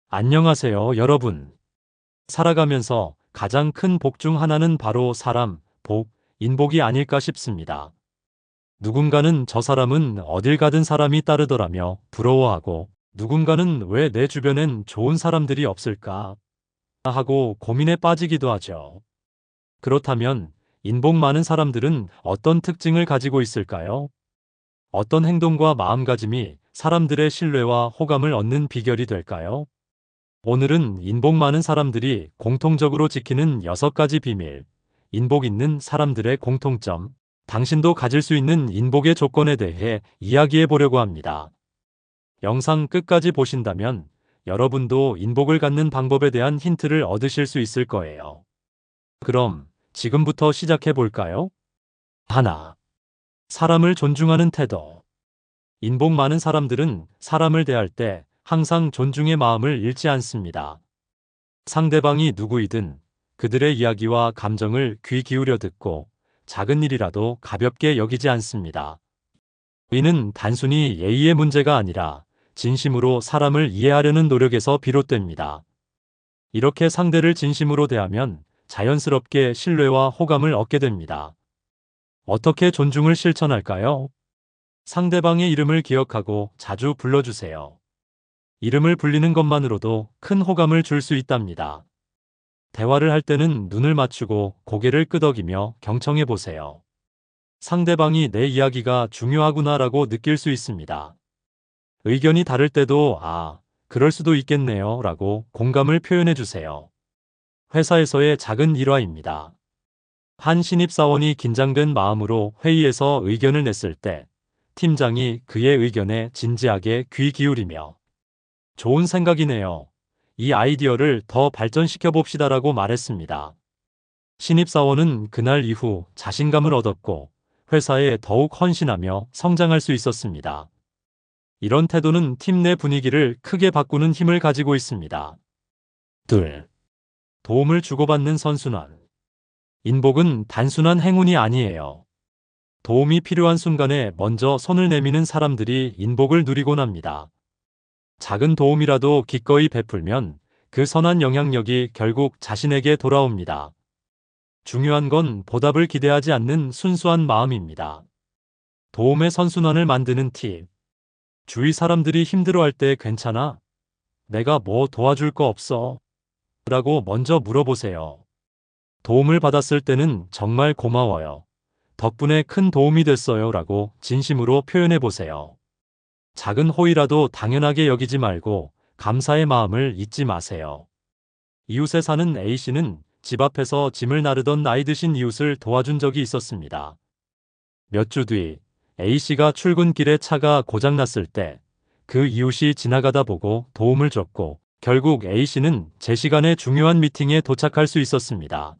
안녕하세요, 여러분. 살아가면서 가장 큰 복 중 하나는 바로 사람, 복, 인복이 아닐까 싶습니다. 누군가는 저 사람은 어딜 가든 사람이 따르더라며 부러워하고, 누군가는 왜 내 주변엔 좋은 사람들이 없을까 하고 고민에 빠지기도 하죠. 그렇다면 인복 많은 사람들은 어떤 특징을 가지고 있을까요? 어떤 행동과 마음가짐이 사람들의 신뢰와 호감을 얻는 비결이 될까요? 오늘은 인복 많은 사람들이 공통적으로 지키는 6가지 비밀, 인복 있는 사람들의 공통점, 당신도 가질 수 있는 인복의 조건에 대해 이야기해 보려고 합니다. 영상 끝까지 보신다면 여러분도 인복을 갖는 방법에 대한 힌트를 얻으실 수 있을 거예요. 그럼 지금부터 시작해 볼까요? 하나, 사람을 존중하는 태도. 인복 많은 사람들은 사람을 대할 때 항상 존중의 마음을 잃지 않습니다. 상대방이 누구이든 그들의 이야기와 감정을 귀 기울여 듣고 작은 일이라도 가볍게 여기지 않습니다. 이는 단순히 예의의 문제가 아니라 진심으로 사람을 이해하려는 노력에서 비롯됩니다. 이렇게 상대를 진심으로 대하면 자연스럽게 신뢰와 호감을 얻게 됩니다. 어떻게 존중을 실천할까요? 상대방의 이름을 기억하고 자주 불러주세요. 이름을 불리는 것만으로도 큰 호감을 줄 수 있답니다. 대화를 할 때는 눈을 맞추고 고개를 끄덕이며 경청해 보세요. 상대방이 내 이야기가 중요하구나라고 느낄 수 있습니다. 의견이 다를 때도 그럴 수도 있겠네요 라고 공감을 표현해 주세요. 회사에서의 작은 일화입니다. 한 신입사원이 긴장된 마음으로 회의에서 의견을 냈을 때 팀장이 그의 의견에 진지하게 귀 기울이며 좋은 생각이네요. 이 아이디어를 더 발전시켜 봅시다라고 말했습니다. 신입사원은 그날 이후 자신감을 얻었고 회사에 더욱 헌신하며 성장할 수 있었습니다. 이런 태도는 팀 내 분위기를 크게 바꾸는 힘을 가지고 있습니다. 둘, 도움을 주고받는 선순환. 인복은 단순한 행운이 아니에요. 도움이 필요한 순간에 먼저 손을 내미는 사람들이 인복을 누리곤 합니다. 작은 도움이라도 기꺼이 베풀면 그 선한 영향력이 결국 자신에게 돌아옵니다. 중요한 건 보답을 기대하지 않는 순수한 마음입니다. 도움의 선순환을 만드는 팁. 주위 사람들이 힘들어할 때 괜찮아? 내가 뭐 도와줄 거 없어? 라고 먼저 물어보세요. 도움을 받았을 때는 정말 고마워요. 덕분에 큰 도움이 됐어요 라고 진심으로 표현해 보세요. 작은 호의라도 당연하게 여기지 말고 감사의 마음을 잊지 마세요. 이웃에 사는 A씨는 집 앞에서 짐을 나르던 나이 드신 이웃을 도와준 적이 있었습니다. 몇 주 뒤 A씨가 출근길에 차가 고장났을 때 그 이웃이 지나가다 보고 도움을 줬고 결국 A씨는 제 시간에 중요한 미팅에 도착할 수 있었습니다.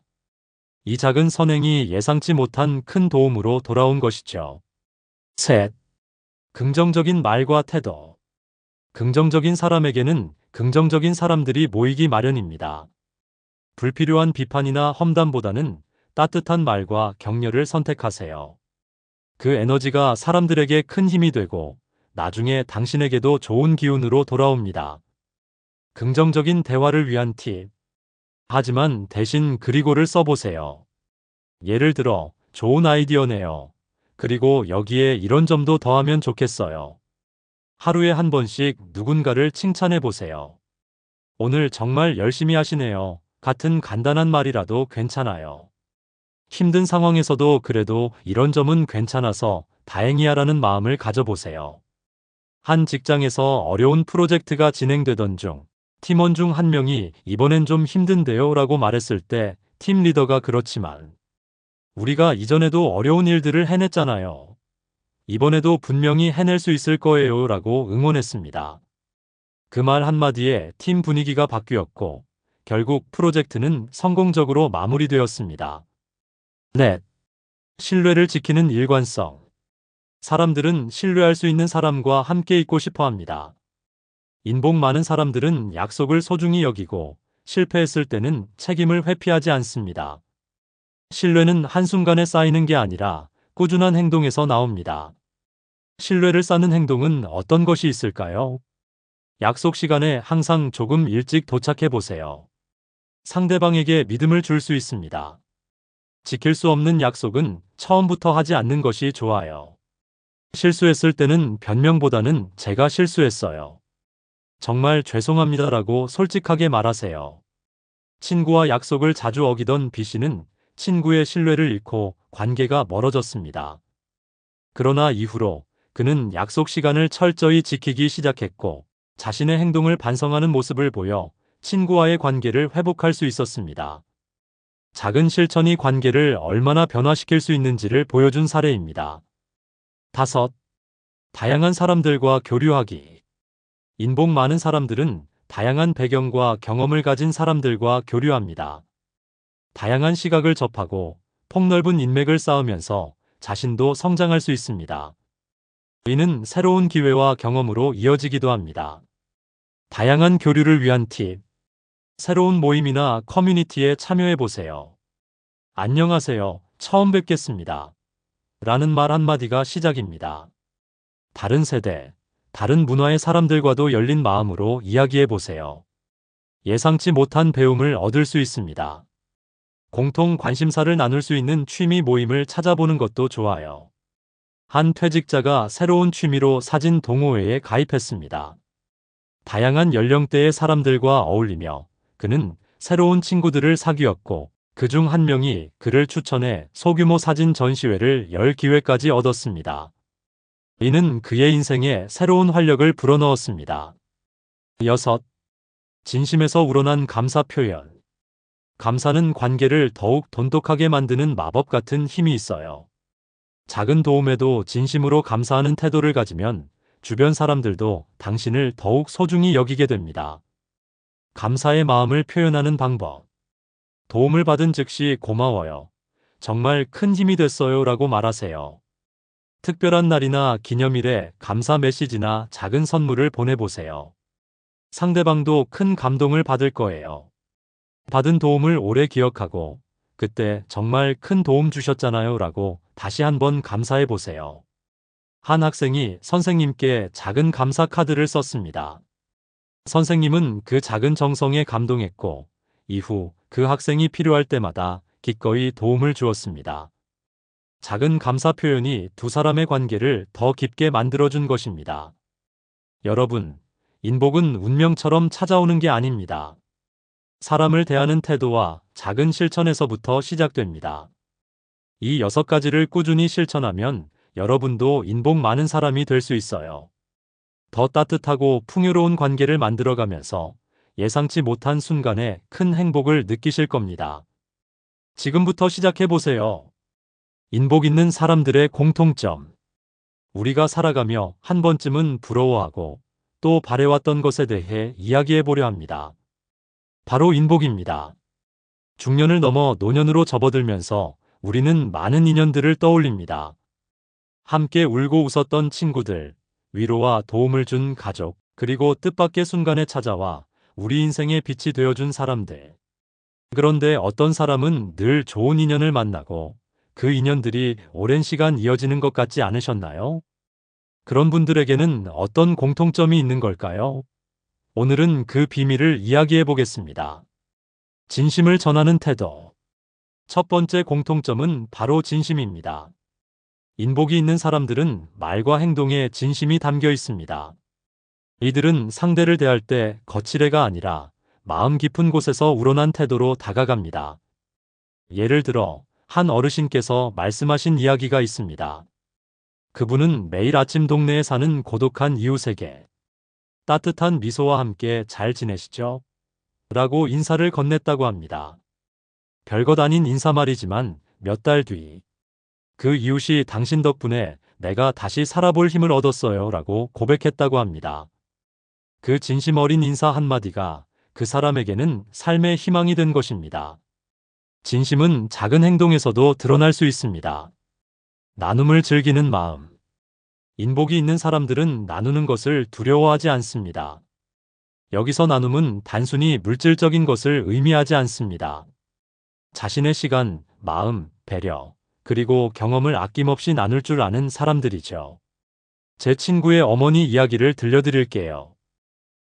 이 작은 선행이 예상치 못한 큰 도움으로 돌아온 것이죠. 셋. 긍정적인 말과 태도. 긍정적인 사람에게는 긍정적인 사람들이 모이기 마련입니다. 불필요한 비판이나 험담보다는 따뜻한 말과 격려를 선택하세요. 그 에너지가 사람들에게 큰 힘이 되고 나중에 당신에게도 좋은 기운으로 돌아옵니다. 긍정적인 대화를 위한 팁. 하지만 대신 그리고를 써보세요. 예를 들어, 좋은 아이디어네요. 그리고 여기에 이런 점도 더하면 좋겠어요. 하루에 한 번씩 누군가를 칭찬해 보세요. 오늘 정말 열심히 하시네요. 같은 간단한 말이라도 괜찮아요. 힘든 상황에서도 그래도 이런 점은 괜찮아서 다행이야라는 마음을 가져보세요. 한 직장에서 어려운 프로젝트가 진행되던 중 팀원 중 한 명이 이번엔 좀 힘든데요 라고 말했을 때 팀 리더가 그렇지만 우리가 이전에도 어려운 일들을 해냈잖아요. 이번에도 분명히 해낼 수 있을 거예요 라고 응원했습니다. 그 말 한마디에 팀 분위기가 바뀌었고 결국 프로젝트는 성공적으로 마무리되었습니다. 넷. 신뢰를 지키는 일관성. 사람들은 신뢰할 수 있는 사람과 함께 있고 싶어 합니다. 인복 많은 사람들은 약속을 소중히 여기고 실패했을 때는 책임을 회피하지 않습니다. 신뢰는 한순간에 쌓이는 게 아니라 꾸준한 행동에서 나옵니다. 신뢰를 쌓는 행동은 어떤 것이 있을까요? 약속 시간에 항상 조금 일찍 도착해 보세요. 상대방에게 믿음을 줄 수 있습니다. 지킬 수 없는 약속은 처음부터 하지 않는 것이 좋아요. 실수했을 때는 변명보다는 제가 실수했어요. 정말 죄송합니다라고 솔직하게 말하세요. 친구와 약속을 자주 어기던 B 씨는 친구의 신뢰를 잃고 관계가 멀어졌습니다. 그러나 이후로 그는 약속 시간을 철저히 지키기 시작했고 자신의 행동을 반성하는 모습을 보여 친구와의 관계를 회복할 수 있었습니다. 작은 실천이 관계를 얼마나 변화시킬 수 있는지를 보여준 사례입니다. 5. 다양한 사람들과 교류하기. 인복 많은 사람들은 다양한 배경과 경험을 가진 사람들과 교류합니다. 다양한 시각을 접하고 폭넓은 인맥을 쌓으면서 자신도 성장할 수 있습니다. 이는 새로운 기회와 경험으로 이어지기도 합니다. 다양한 교류를 위한 팁. 새로운 모임이나 커뮤니티에 참여해 보세요. 안녕하세요. 처음 뵙겠습니다. 라는 말 한마디가 시작입니다. 다른 세대, 다른 문화의 사람들과도 열린 마음으로 이야기해 보세요. 예상치 못한 배움을 얻을 수 있습니다. 공통 관심사를 나눌 수 있는 취미 모임을 찾아보는 것도 좋아요. 한 퇴직자가 새로운 취미로 사진 동호회에 가입했습니다. 다양한 연령대의 사람들과 어울리며 그는 새로운 친구들을 사귀었고 그중 한 명이 그를 추천해 소규모 사진 전시회를 열 기회까지 얻었습니다. 이는 그의 인생에 새로운 활력을 불어넣었습니다. 6. 진심에서 우러난 감사 표현. 감사는 관계를 더욱 돈독하게 만드는 마법 같은 힘이 있어요. 작은 도움에도 진심으로 감사하는 태도를 가지면 주변 사람들도 당신을 더욱 소중히 여기게 됩니다. 감사의 마음을 표현하는 방법. 도움을 받은 즉시 고마워요. 정말 큰 힘이 됐어요 라고 말하세요. 특별한 날이나 기념일에 감사 메시지나 작은 선물을 보내보세요. 상대방도 큰 감동을 받을 거예요. 받은 도움을 오래 기억하고 그때 정말 큰 도움 주셨잖아요 라고 다시 한번 감사해 보세요. 한 학생이 선생님께 작은 감사 카드를 썼습니다. 선생님은 그 작은 정성에 감동했고 이후 그 학생이 필요할 때마다 기꺼이 도움을 주었습니다. 작은 감사 표현이 두 사람의 관계를 더 깊게 만들어준 것입니다. 여러분, 인복은 운명처럼 찾아오는 게 아닙니다. 사람을 대하는 태도와 작은 실천에서부터 시작됩니다. 이 6가지를 꾸준히 실천하면 여러분도 인복 많은 사람이 될 수 있어요. 더 따뜻하고 풍요로운 관계를 만들어가면서 예상치 못한 순간에 큰 행복을 느끼실 겁니다. 지금부터 시작해보세요. 인복 있는 사람들의 공통점. 우리가 살아가며 한 번쯤은 부러워하고 또 바래왔던 것에 대해 이야기해보려 합니다. 바로 인복입니다. 중년을 넘어 노년으로 접어들면서 우리는 많은 인연들을 떠올립니다. 함께 울고 웃었던 친구들, 위로와 도움을 준 가족, 그리고 뜻밖의 순간에 찾아와 우리 인생의 빛이 되어준 사람들. 그런데 어떤 사람은 늘 좋은 인연을 만나고 그 인연들이 오랜 시간 이어지는 것 같지 않으셨나요? 그런 분들에게는 어떤 공통점이 있는 걸까요? 오늘은 그 비밀을 이야기해 보겠습니다. 진심을 전하는 태도. 첫 번째 공통점은 바로 진심입니다. 인복이 있는 사람들은 말과 행동에 진심이 담겨 있습니다. 이들은 상대를 대할 때 거칠애가 아니라 마음 깊은 곳에서 우러난 태도로 다가갑니다. 예를 들어 한 어르신께서 말씀하신 이야기가 있습니다. 그분은 매일 아침 동네에 사는 고독한 이웃에게 따뜻한 미소와 함께 잘 지내시죠? 라고 인사를 건넸다고 합니다. 별것 아닌 인사말이지만 몇 달 뒤 그 이웃이 당신 덕분에 내가 다시 살아볼 힘을 얻었어요 라고 고백했다고 합니다. 그 진심 어린 인사 한마디가 그 사람에게는 삶의 희망이 된 것입니다. 진심은 작은 행동에서도 드러날 수 있습니다. 나눔을 즐기는 마음. 인복이 있는 사람들은 나누는 것을 두려워하지 않습니다. 여기서 나눔은 단순히 물질적인 것을 의미하지 않습니다. 자신의 시간, 마음, 배려, 그리고 경험을 아낌없이 나눌 줄 아는 사람들이죠. 제 친구의 어머니 이야기를 들려드릴게요.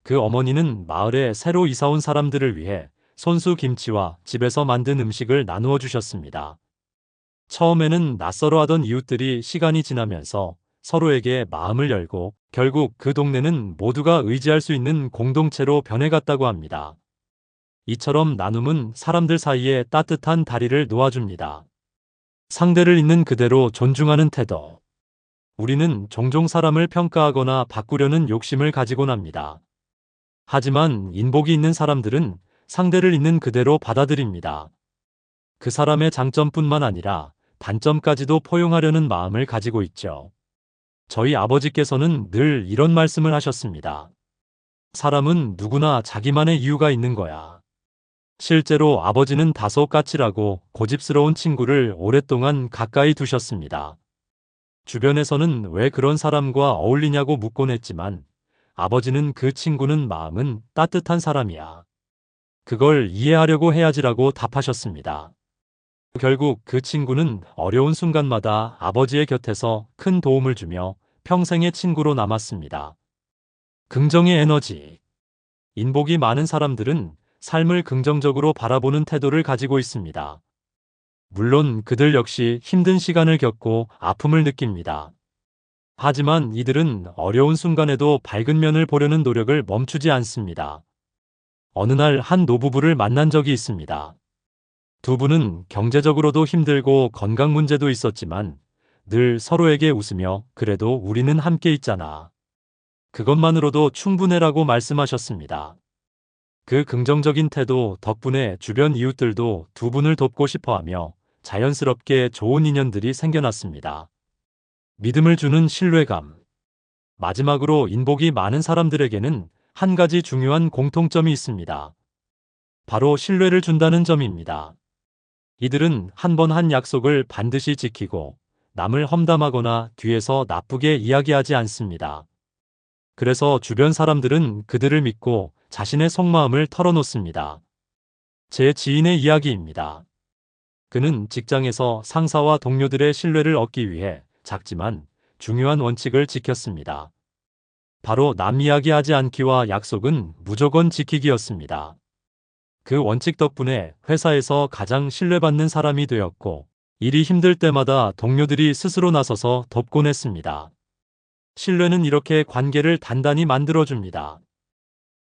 그 어머니는 마을에 새로 이사 온 사람들을 위해 손수 김치와 집에서 만든 음식을 나누어 주셨습니다. 처음에는 낯설어 하던 이웃들이 시간이 지나면서 서로에게 마음을 열고 결국 그 동네는 모두가 의지할 수 있는 공동체로 변해갔다고 합니다. 이처럼 나눔은 사람들 사이에 따뜻한 다리를 놓아줍니다. 상대를 있는 그대로 존중하는 태도. 우리는 종종 사람을 평가하거나 바꾸려는 욕심을 가지곤 합니다. 하지만 인복이 있는 사람들은 상대를 있는 그대로 받아들입니다. 그 사람의 장점뿐만 아니라 단점까지도 포용하려는 마음을 가지고 있죠. 저희 아버지께서는 늘 이런 말씀을 하셨습니다. 사람은 누구나 자기만의 이유가 있는 거야. 실제로 아버지는 다소 까칠하고 고집스러운 친구를 오랫동안 가까이 두셨습니다. 주변에서는 왜 그런 사람과 어울리냐고 묻곤 했지만 아버지는 그 친구는 마음은 따뜻한 사람이야. 그걸 이해하려고 해야지라고 답하셨습니다. 결국 그 친구는 어려운 순간마다 아버지의 곁에서 큰 도움을 주며 평생의 친구로 남았습니다. 긍정의 에너지. 인복이 많은 사람들은 삶을 긍정적으로 바라보는 태도를 가지고 있습니다. 물론 그들 역시 힘든 시간을 겪고 아픔을 느낍니다. 하지만 이들은 어려운 순간에도 밝은 면을 보려는 노력을 멈추지 않습니다. 어느 날 한 노부부를 만난 적이 있습니다. 두 분은 경제적으로도 힘들고 건강 문제도 있었지만 늘 서로에게 웃으며 그래도 우리는 함께 있잖아. 그것만으로도 충분해라고 말씀하셨습니다. 그 긍정적인 태도 덕분에 주변 이웃들도 두 분을 돕고 싶어 하며 자연스럽게 좋은 인연들이 생겨났습니다. 믿음을 주는 신뢰감. 마지막으로 인복이 많은 사람들에게는 한 가지 중요한 공통점이 있습니다. 바로 신뢰를 준다는 점입니다. 이들은 한 번 한 약속을 반드시 지키고 남을 험담하거나 뒤에서 나쁘게 이야기하지 않습니다. 그래서 주변 사람들은 그들을 믿고 자신의 속마음을 털어놓습니다. 제 지인의 이야기입니다. 그는 직장에서 상사와 동료들의 신뢰를 얻기 위해 작지만 중요한 원칙을 지켰습니다. 바로 남 이야기하지 않기와 약속은 무조건 지키기였습니다. 그 원칙 덕분에 회사에서 가장 신뢰받는 사람이 되었고 일이 힘들 때마다 동료들이 스스로 나서서 돕곤 했습니다. 신뢰는 이렇게 관계를 단단히 만들어줍니다.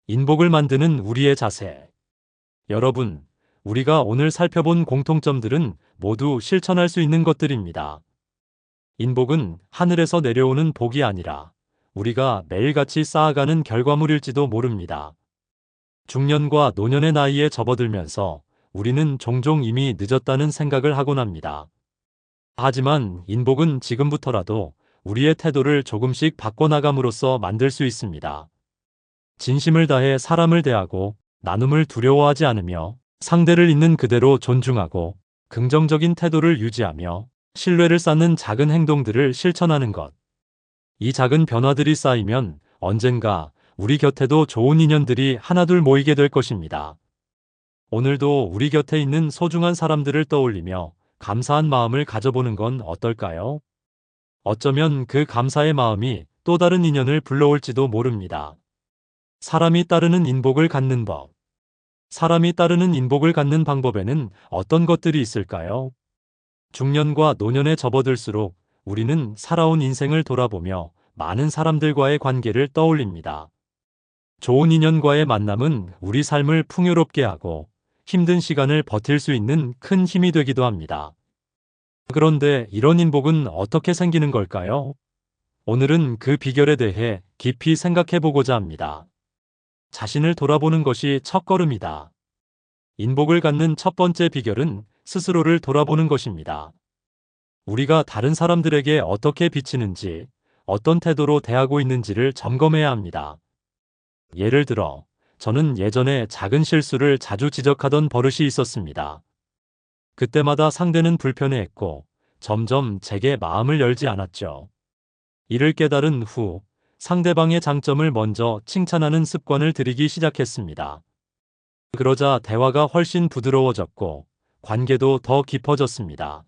인복을 만드는 우리의 자세. 여러분, 우리가 오늘 살펴본 공통점들은 모두 실천할 수 있는 것들입니다. 인복은 하늘에서 내려오는 복이 아니라 우리가 매일같이 쌓아가는 결과물일지도 모릅니다. 중년과 노년의 나이에 접어들면서 우리는 종종 이미 늦었다는 생각을 하곤 합니다. 하지만 인복은 지금부터라도 우리의 태도를 조금씩 바꿔나감으로써 만들 수 있습니다. 진심을 다해 사람을 대하고 나눔을 두려워하지 않으며 상대를 있는 그대로 존중하고 긍정적인 태도를 유지하며 신뢰를 쌓는 작은 행동들을 실천하는 것. 이 작은 변화들이 쌓이면 언젠가 우리 곁에도 좋은 인연들이 하나둘 모이게 될 것입니다. 오늘도 우리 곁에 있는 소중한 사람들을 떠올리며 감사한 마음을 가져보는 건 어떨까요? 어쩌면 그 감사의 마음이 또 다른 인연을 불러올지도 모릅니다. 사람이 따르는 인복을 갖는 법. 사람이 따르는 인복을 갖는 방법에는 어떤 것들이 있을까요? 중년과 노년에 접어들수록 우리는 살아온 인생을 돌아보며 많은 사람들과의 관계를 떠올립니다. 좋은 인연과의 만남은 우리 삶을 풍요롭게 하고 힘든 시간을 버틸 수 있는 큰 힘이 되기도 합니다. 그런데 이런 인복은 어떻게 생기는 걸까요? 오늘은 그 비결에 대해 깊이 생각해 보고자 합니다. 자신을 돌아보는 것이 첫걸음이다. 인복을 갖는 첫 번째 비결은 스스로를 돌아보는 것입니다. 우리가 다른 사람들에게 어떻게 비치는지, 어떤 태도로 대하고 있는지를 점검해야 합니다. 예를 들어, 저는 예전에 작은 실수를 자주 지적하던 버릇이 있었습니다. 그때마다 상대는 불편해했고, 점점 제게 마음을 열지 않았죠. 이를 깨달은 후, 상대방의 장점을 먼저 칭찬하는 습관을 들이기 시작했습니다. 그러자 대화가 훨씬 부드러워졌고, 관계도 더 깊어졌습니다.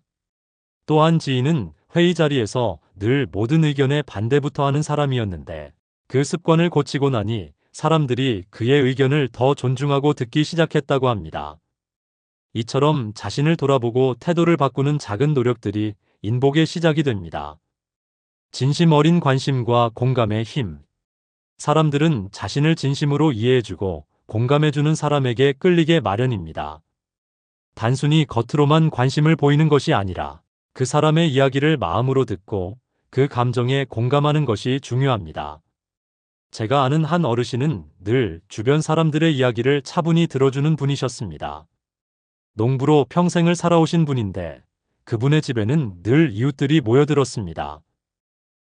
또한 지인은 회의 자리에서 늘 모든 의견에 반대부터 하는 사람이었는데, 그 습관을 고치고 나니 사람들이 그의 의견을 더 존중하고 듣기 시작했다고 합니다. 이처럼 자신을 돌아보고 태도를 바꾸는 작은 노력들이 인복의 시작이 됩니다. 진심 어린 관심과 공감의 힘. 사람들은 자신을 진심으로 이해해주고 공감해주는 사람에게 끌리게 마련입니다. 단순히 겉으로만 관심을 보이는 것이 아니라 그 사람의 이야기를 마음으로 듣고 그 감정에 공감하는 것이 중요합니다. 제가 아는 한 어르신은 늘 주변 사람들의 이야기를 차분히 들어주는 분이셨습니다. 농부로 평생을 살아오신 분인데 그분의 집에는 늘 이웃들이 모여들었습니다.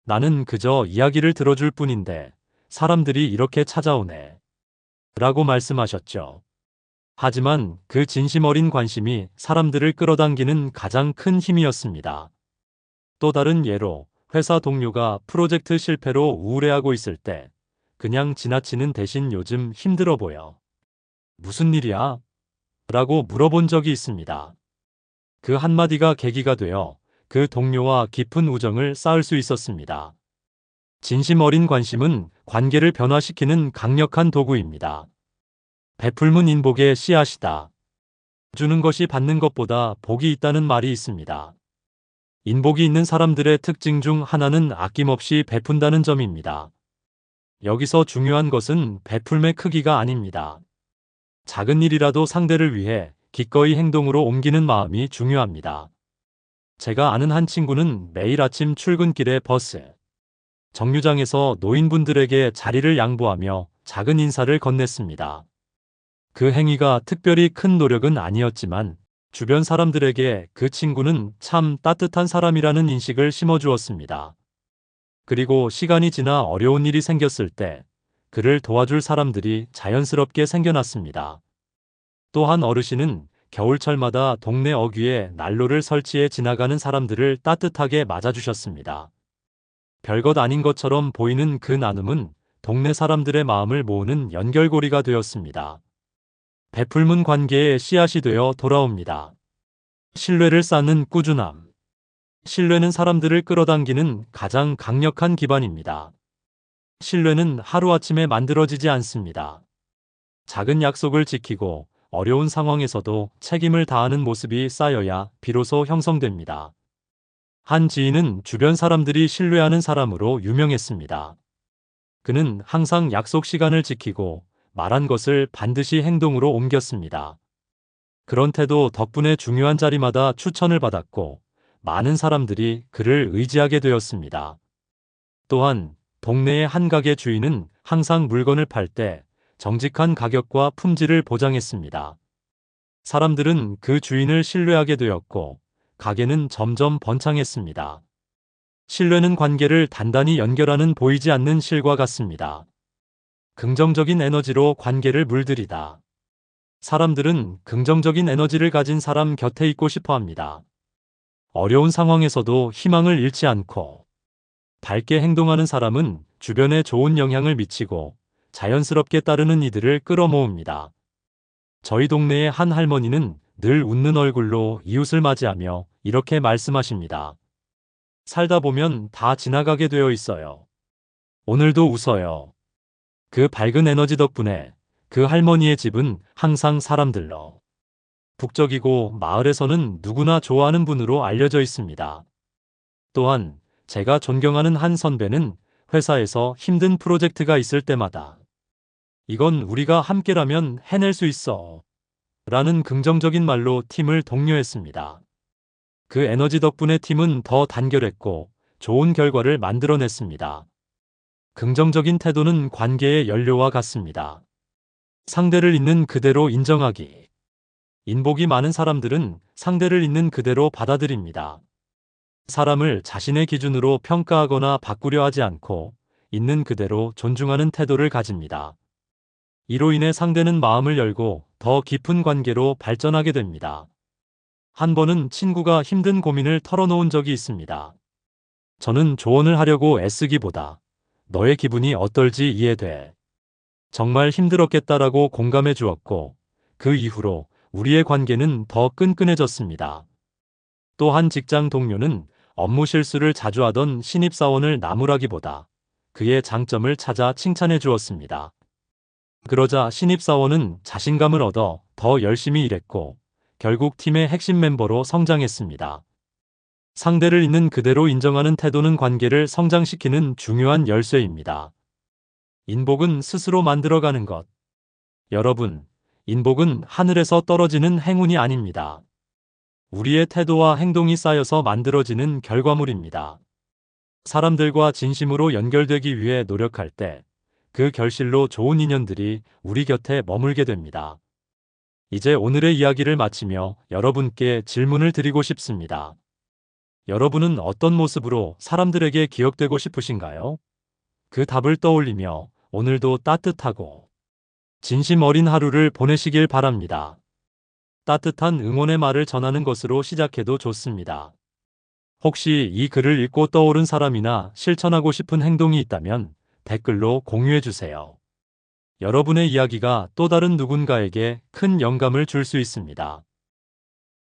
나는 그저 이야기를 들어줄 뿐인데 사람들이 이렇게 찾아오네. 라고 말씀하셨죠. 하지만 그 진심 어린 관심이 사람들을 끌어당기는 가장 큰 힘이었습니다. 또 다른 예로 회사 동료가 프로젝트 실패로 우울해하고 있을 때 그냥 지나치는 대신 요즘 힘들어 보여. 무슨 일이야? 라고 물어본 적이 있습니다. 그 한마디가 계기가 되어 그 동료와 깊은 우정을 쌓을 수 있었습니다. 진심 어린 관심은 관계를 변화시키는 강력한 도구입니다. 베풀문 인복의 씨앗이다. 주는 것이 받는 것보다 복이 있다는 말이 있습니다. 인복이 있는 사람들의 특징 중 하나는 아낌없이 베푼다는 점입니다. 여기서 중요한 것은 베풀의 크기가 아닙니다. 작은 일이라도 상대를 위해 기꺼이 행동으로 옮기는 마음이 중요합니다. 제가 아는 한 친구는 매일 아침 출근길에 버스 정류장에서 노인분들에게 자리를 양보하며 작은 인사를 건넸습니다. 그 행위가 특별히 큰 노력은 아니었지만 주변 사람들에게 그 친구는 참 따뜻한 사람이라는 인식을 심어주었습니다. 그리고 시간이 지나 어려운 일이 생겼을 때 그를 도와줄 사람들이 자연스럽게 생겨났습니다. 또한 어르신은 겨울철마다 동네 어귀에 난로를 설치해 지나가는 사람들을 따뜻하게 맞아주셨습니다. 별것 아닌 것처럼 보이는 그 나눔은 동네 사람들의 마음을 모으는 연결고리가 되었습니다. 베풀문 관계의 씨앗이 되어 돌아옵니다. 신뢰를 쌓는 꾸준함. 신뢰는 사람들을 끌어당기는 가장 강력한 기반입니다. 신뢰는 하루아침에 만들어지지 않습니다. 작은 약속을 지키고 어려운 상황에서도 책임을 다하는 모습이 쌓여야 비로소 형성됩니다. 한 지인은 주변 사람들이 신뢰하는 사람으로 유명했습니다. 그는 항상 약속 시간을 지키고 말한 것을 반드시 행동으로 옮겼습니다. 그런 태도 덕분에 중요한 자리마다 추천을 받았고 많은 사람들이 그를 의지하게 되었습니다. 또한 동네의 한 가게 주인은 항상 물건을 팔 때 정직한 가격과 품질을 보장했습니다. 사람들은 그 주인을 신뢰하게 되었고 가게는 점점 번창했습니다. 신뢰는 관계를 단단히 연결하는 보이지 않는 실과 같습니다. 긍정적인 에너지로 관계를 물들이다. 사람들은 긍정적인 에너지를 가진 사람 곁에 있고 싶어 합니다. 어려운 상황에서도 희망을 잃지 않고 밝게 행동하는 사람은 주변에 좋은 영향을 미치고 자연스럽게 따르는 이들을 끌어모읍니다. 저희 동네의 한 할머니는 늘 웃는 얼굴로 이웃을 맞이하며 이렇게 말씀하십니다. 살다 보면 다 지나가게 되어 있어요. 오늘도 웃어요. 그 밝은 에너지 덕분에 그 할머니의 집은 항상 사람들로 북적이고 마을에서는 누구나 좋아하는 분으로 알려져 있습니다. 또한 제가 존경하는 한 선배는 회사에서 힘든 프로젝트가 있을 때마다 이건 우리가 함께라면 해낼 수 있어 라는 긍정적인 말로 팀을 독려했습니다. 그 에너지 덕분에 팀은 더 단결했고 좋은 결과를 만들어냈습니다. 긍정적인 태도는 관계의 연료와 같습니다. 상대를 있는 그대로 인정하기. 인복이 많은 사람들은 상대를 있는 그대로 받아들입니다. 사람을 자신의 기준으로 평가하거나 바꾸려 하지 않고 있는 그대로 존중하는 태도를 가집니다. 이로 인해 상대는 마음을 열고 더 깊은 관계로 발전하게 됩니다. 한 번은 친구가 힘든 고민을 털어놓은 적이 있습니다. 저는 조언을 하려고 애쓰기보다 너의 기분이 어떨지 이해돼. 정말 힘들었겠다라고 공감해 주었고 그 이후로 우리의 관계는 더 끈끈해졌습니다. 또 한 직장 동료는 업무 실수를 자주 하던 신입사원을 나무라기보다 그의 장점을 찾아 칭찬해 주었습니다. 그러자 신입사원은 자신감을 얻어 더 열심히 일했고 결국 팀의 핵심 멤버로 성장했습니다. 상대를 있는 그대로 인정하는 태도는 관계를 성장시키는 중요한 열쇠입니다. 인복은 스스로 만들어가는 것. 여러분, 인복은 하늘에서 떨어지는 행운이 아닙니다. 우리의 태도와 행동이 쌓여서 만들어지는 결과물입니다. 사람들과 진심으로 연결되기 위해 노력할 때 그 결실로 좋은 인연들이 우리 곁에 머물게 됩니다. 이제 오늘의 이야기를 마치며 여러분께 질문을 드리고 싶습니다. 여러분은 어떤 모습으로 사람들에게 기억되고 싶으신가요? 그 답을 떠올리며 오늘도 따뜻하고 진심 어린 하루를 보내시길 바랍니다. 따뜻한 응원의 말을 전하는 것으로 시작해도 좋습니다. 혹시 이 글을 읽고 떠오른 사람이나 실천하고 싶은 행동이 있다면 댓글로 공유해 주세요. 여러분의 이야기가 또 다른 누군가에게 큰 영감을 줄 수 있습니다.